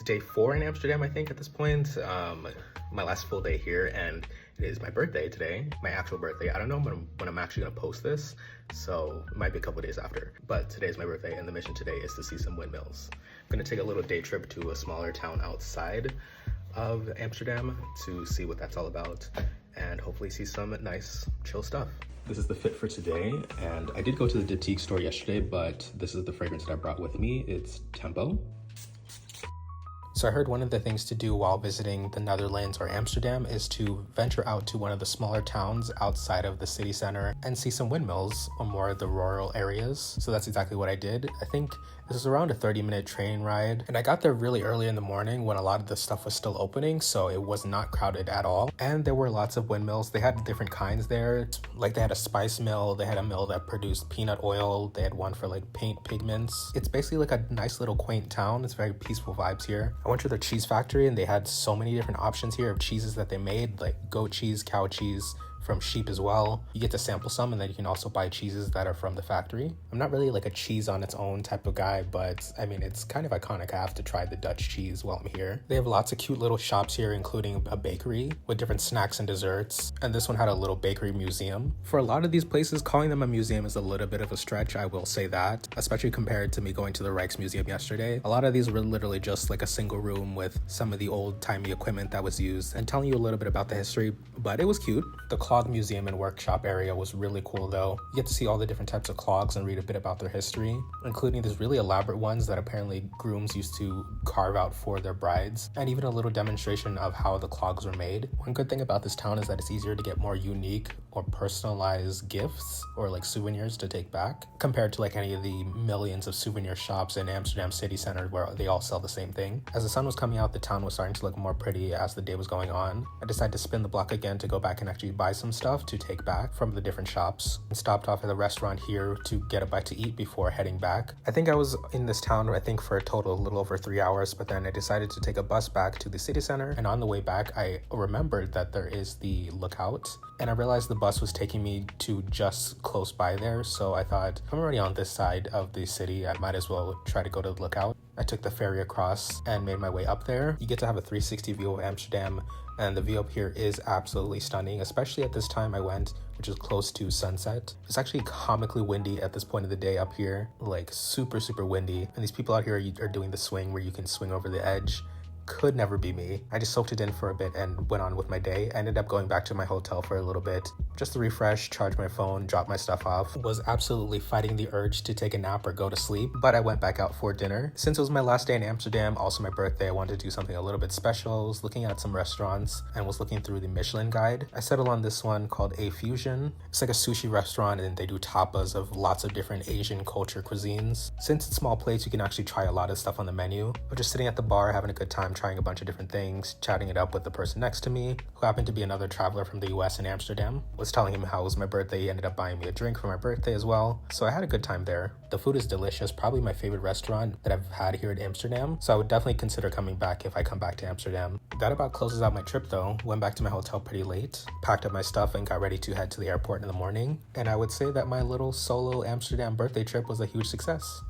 It's day 4 in Amsterdam, I think, at this point. My last full day here, and it is my birthday today, my actual birthday. I don't know when I'm actually gonna post this, so it might be a couple days after. But today is my birthday, and the mission today is to see some windmills. I'm gonna take a little day trip to a smaller town outside of Amsterdam to see what that's all about, and hopefully see some nice, chill stuff. This is the fit for today, and I did go to the Boutique store yesterday, but this is the fragrance that I brought with me. It's Tempo. So I heard one of the things to do while visiting the Netherlands or Amsterdam is to venture out to one of the smaller towns outside of the city center and see some windmills or more of the rural areas. So that's exactly what I did. I think this was around a 30-minute train ride, and I got there really early in the morning when a lot of the stuff was still opening, so it was not crowded at all. And there were lots of windmills. They had different kinds there. Like they had a spice mill, they had a mill that produced peanut oil, they had one for like paint pigments. It's basically like a nice little quaint town. It's very peaceful vibes here. I went to their cheese factory and they had so many different options here of cheeses that they made, like goat cheese, cow cheese, from sheep as well. You get to sample some, and then you can also buy cheeses that are from the factory. I'm not really like a cheese on its own type of guy, but I mean, it's kind of iconic. I have to try the Dutch cheese while I'm here. They have lots of cute little shops here, including a bakery with different snacks and desserts. And this one had a little bakery museum. For a lot of these places, calling them a museum is a little bit of a stretch, I will say that, especially compared to me going to the Rijksmuseum yesterday. A lot of these were literally just like a single room with some of the old-timey equipment that was used and telling you a little bit about the history, but it was cute. The clog museum and workshop area was really cool though. You get to see all the different types of clogs and read a bit about their history, including these really elaborate ones that apparently grooms used to carve out for their brides, and even a little demonstration of how the clogs were made. One good thing about this town is that it's easier to get more unique or personalized gifts or like souvenirs to take back compared to like any of the millions of souvenir shops in Amsterdam city center where they all sell the same thing. As the sun was coming out, the town was starting to look more pretty as the day was going on. I decided to spin the block again to go back and actually buy some stuff to take back from the different shops, and stopped off at the restaurant here to get a bite to eat before heading back. I think I was in this town, I think, for a total a little over 3 hours, but then I decided to take a bus back to the city center, and on the way back I remembered that there is the lookout, and I realized the bus was taking me to just close by there, so I thought, I'm already on this side of the city, I might as well try to go to the lookout. I took the ferry across and made my way up there. You get to have a 360 view of Amsterdam, and the view up here is absolutely stunning, especially at this time I went, which is close to sunset. It's actually comically windy at this point of the day up here, like super windy, and these people out here are doing the swing where you can swing over the edge. Could never be me. I just soaked it in for a bit and went on with my day. I ended up going back to my hotel for a little bit just to refresh, charge my phone, drop my stuff off. Was absolutely fighting the urge to take a nap or go to sleep, but I went back out for dinner. Since it was my last day in Amsterdam, also my birthday, I wanted to do something a little bit special. I was looking at some restaurants and was looking through the Michelin guide. I settled on this one called A Fusion. It's like a sushi restaurant, and they do tapas of lots of different Asian culture cuisines. Since it's small plates, you can actually try a lot of stuff on the menu. I'm just sitting at the bar having a good time, trying a bunch of different things, chatting it up with the person next to me, who happened to be another traveler from the US in Amsterdam. Was telling him how it was my birthday. He ended up buying me a drink for my birthday as well, so I had a good time there. The food is delicious, probably my favorite restaurant that I've had here in Amsterdam, so I would definitely consider coming back if I come back to Amsterdam. That about closes out my trip though. Went back to my hotel pretty late, packed up my stuff and got ready to head to the airport in the morning, and I would say that my little solo Amsterdam birthday trip was a huge success.